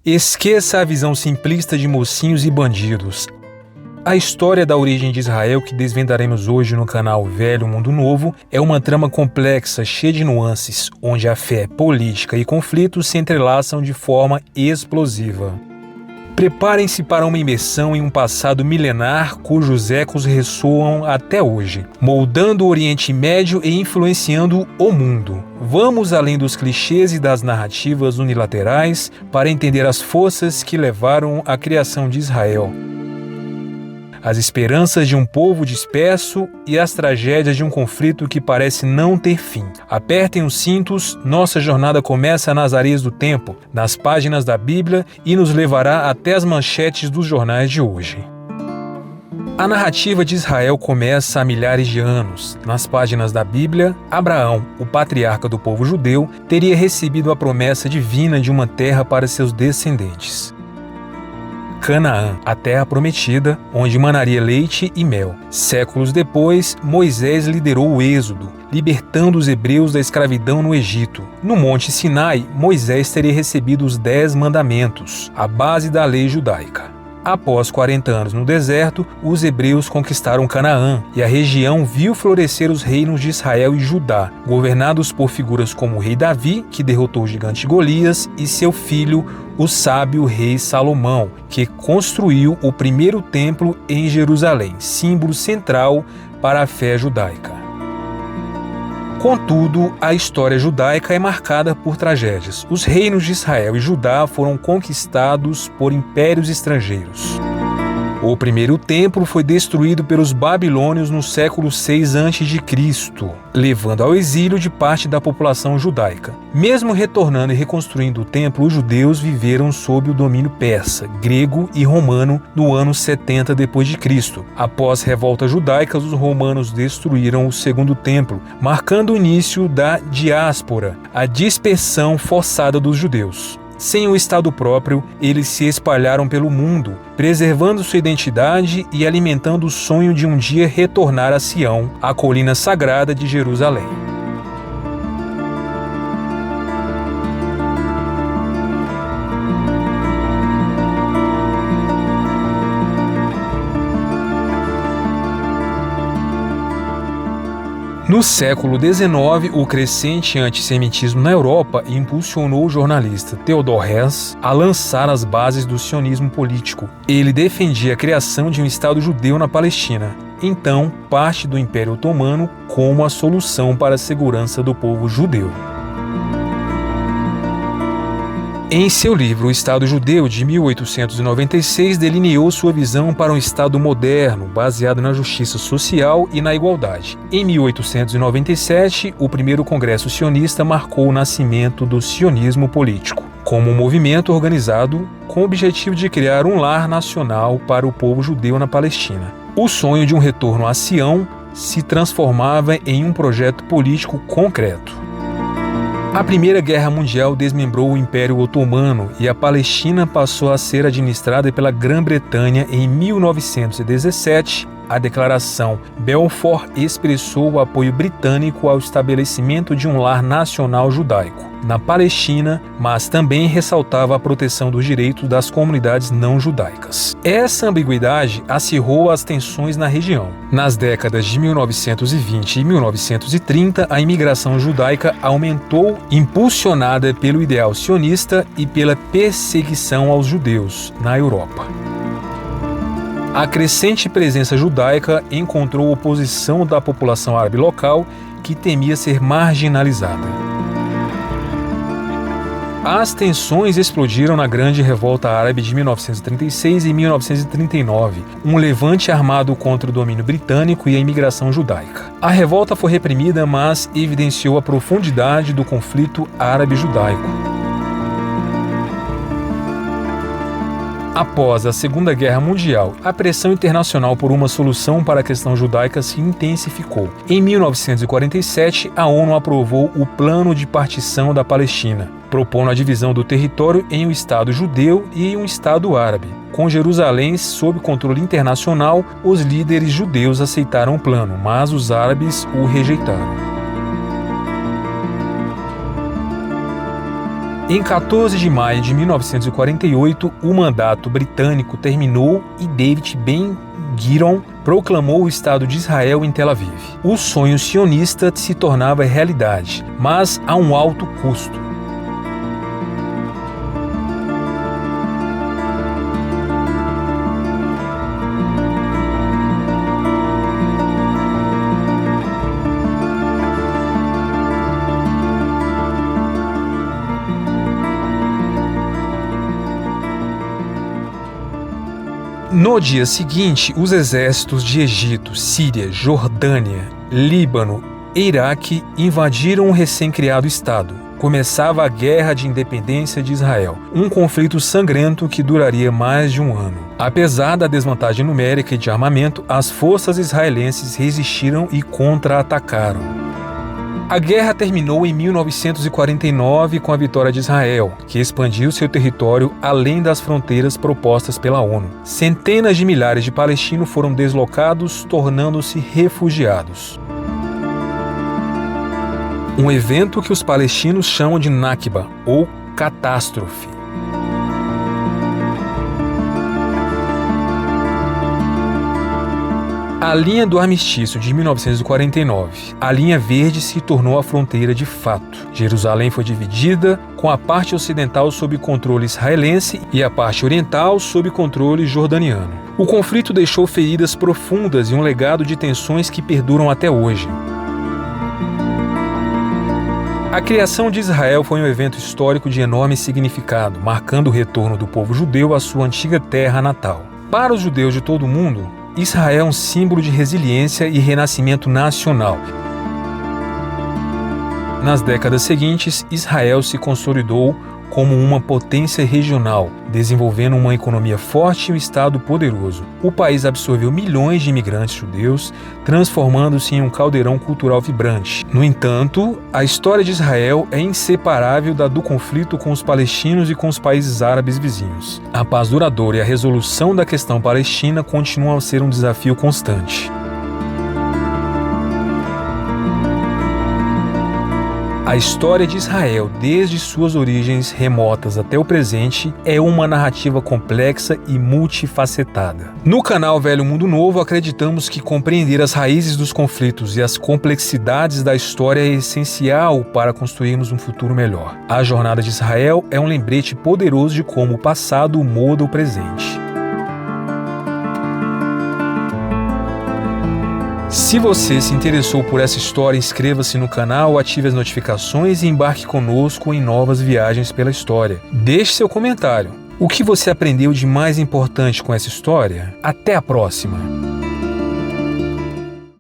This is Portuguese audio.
Esqueça a visão simplista de mocinhos e bandidos. A história da origem de Israel que desvendaremos hoje no canal Velho Mundo Novo é uma trama complexa, cheia de nuances, onde a fé, política e conflitos se entrelaçam de forma explosiva. Preparem-se para uma imersão em um passado milenar cujos ecos ressoam até hoje, moldando o Oriente Médio e influenciando o mundo. Vamos além dos clichês e das narrativas unilaterais para entender as forças que levaram à criação de Israel, as esperanças de um povo disperso e as tragédias de um conflito que parece não ter fim. Apertem os cintos, nossa jornada começa nas areias do tempo, nas páginas da Bíblia e nos levará até as manchetes dos jornais de hoje. A narrativa de Israel começa há milhares de anos. Nas páginas da Bíblia, Abraão, o patriarca do povo judeu, teria recebido a promessa divina de uma terra para seus descendentes. Canaã, a terra prometida, onde manaria leite e mel. Séculos depois, Moisés liderou o êxodo, libertando os hebreus da escravidão no Egito. No Monte Sinai, Moisés teria recebido os 10 mandamentos, a base da lei judaica. Após 40 anos no deserto, os hebreus conquistaram Canaã e a região viu florescer os reinos de Israel e Judá, governados por figuras como o rei Davi, que derrotou o gigante Golias, e seu filho, o sábio rei Salomão, que construiu o primeiro templo em Jerusalém, símbolo central para a fé judaica. Contudo, a história judaica é marcada por tragédias. Os reinos de Israel e Judá foram conquistados por impérios estrangeiros. O primeiro templo foi destruído pelos babilônios no século 6 a.C., levando ao exílio de parte da população judaica. Mesmo retornando e reconstruindo o templo, os judeus viveram sob o domínio persa, grego e romano no ano 70 d.C. Após revoltas judaicas, os romanos destruíram o segundo templo, marcando o início da diáspora, a dispersão forçada dos judeus. Sem um estado próprio, eles se espalharam pelo mundo, preservando sua identidade e alimentando o sonho de um dia retornar a Sião, a colina sagrada de Jerusalém. No século XIX, o crescente antissemitismo na Europa impulsionou o jornalista Theodor Herzl a lançar as bases do sionismo político. Ele defendia a criação de um Estado judeu na Palestina, então parte do Império Otomano, como a solução para a segurança do povo judeu. Em seu livro O Estado Judeu, de 1896, delineou sua visão para um Estado moderno, baseado na justiça social e na igualdade. Em 1897, o primeiro Congresso Sionista marcou o nascimento do sionismo político, como um movimento organizado com o objetivo de criar um lar nacional para o povo judeu na Palestina. O sonho de um retorno a Sião se transformava em um projeto político concreto. A Primeira Guerra Mundial desmembrou o Império Otomano e a Palestina passou a ser administrada pela Grã-Bretanha em 1917. A Declaração Balfour expressou o apoio britânico ao estabelecimento de um lar nacional judaico na Palestina, mas também ressaltava a proteção dos direitos das comunidades não judaicas. Essa ambiguidade acirrou as tensões na região. Nas décadas de 1920 e 1930, a imigração judaica aumentou, impulsionada pelo ideal sionista e pela perseguição aos judeus na Europa. A crescente presença judaica encontrou oposição da população árabe local, que temia ser marginalizada. As tensões explodiram na Grande Revolta Árabe de 1936 e 1939, um levante armado contra o domínio britânico e a imigração judaica. A revolta foi reprimida, mas evidenciou a profundidade do conflito árabe-judaico. Após a Segunda Guerra Mundial, a pressão internacional por uma solução para a questão judaica se intensificou. Em 1947, a ONU aprovou o Plano de Partição da Palestina, propondo a divisão do território em um Estado judeu e um Estado árabe. Com Jerusalém sob controle internacional, os líderes judeus aceitaram o plano, mas os árabes o rejeitaram. Em 14 de maio de 1948, o mandato britânico terminou e David Ben-Gurion proclamou o Estado de Israel em Tel Aviv. O sonho sionista se tornava realidade, mas a um alto custo. No dia seguinte, os exércitos de Egito, Síria, Jordânia, Líbano e Iraque invadiram o recém-criado Estado. Começava a Guerra de Independência de Israel, um conflito sangrento que duraria mais de um ano. Apesar da desvantagem numérica e de armamento, as forças israelenses resistiram e contra-atacaram. A guerra terminou em 1949 com a vitória de Israel, que expandiu seu território além das fronteiras propostas pela ONU. Centenas de milhares de palestinos foram deslocados, tornando-se refugiados. Um evento que os palestinos chamam de Nakba, ou catástrofe. A linha do armistício de 1949, a linha verde se tornou a fronteira de fato. Jerusalém foi dividida, com a parte ocidental sob controle israelense e a parte oriental sob controle jordaniano. O conflito deixou feridas profundas e um legado de tensões que perduram até hoje. A criação de Israel foi um evento histórico de enorme significado, marcando o retorno do povo judeu à sua antiga terra natal. Para os judeus de todo o mundo, Israel é um símbolo de resiliência e renascimento nacional. Nas décadas seguintes, Israel se consolidou como uma potência regional, desenvolvendo uma economia forte e um Estado poderoso. O país absorveu milhões de imigrantes judeus, transformando-se em um caldeirão cultural vibrante. No entanto, a história de Israel é inseparável da do conflito com os palestinos e com os países árabes vizinhos. A paz duradoura e a resolução da questão palestina continuam a ser um desafio constante. A história de Israel, desde suas origens remotas até o presente, é uma narrativa complexa e multifacetada. No canal Velho Mundo Novo, acreditamos que compreender as raízes dos conflitos e as complexidades da história é essencial para construirmos um futuro melhor. A jornada de Israel é um lembrete poderoso de como o passado molda o presente. Se você se interessou por essa história, inscreva-se no canal, ative as notificações e embarque conosco em novas viagens pela história. Deixe seu comentário. O que você aprendeu de mais importante com essa história? Até a próxima!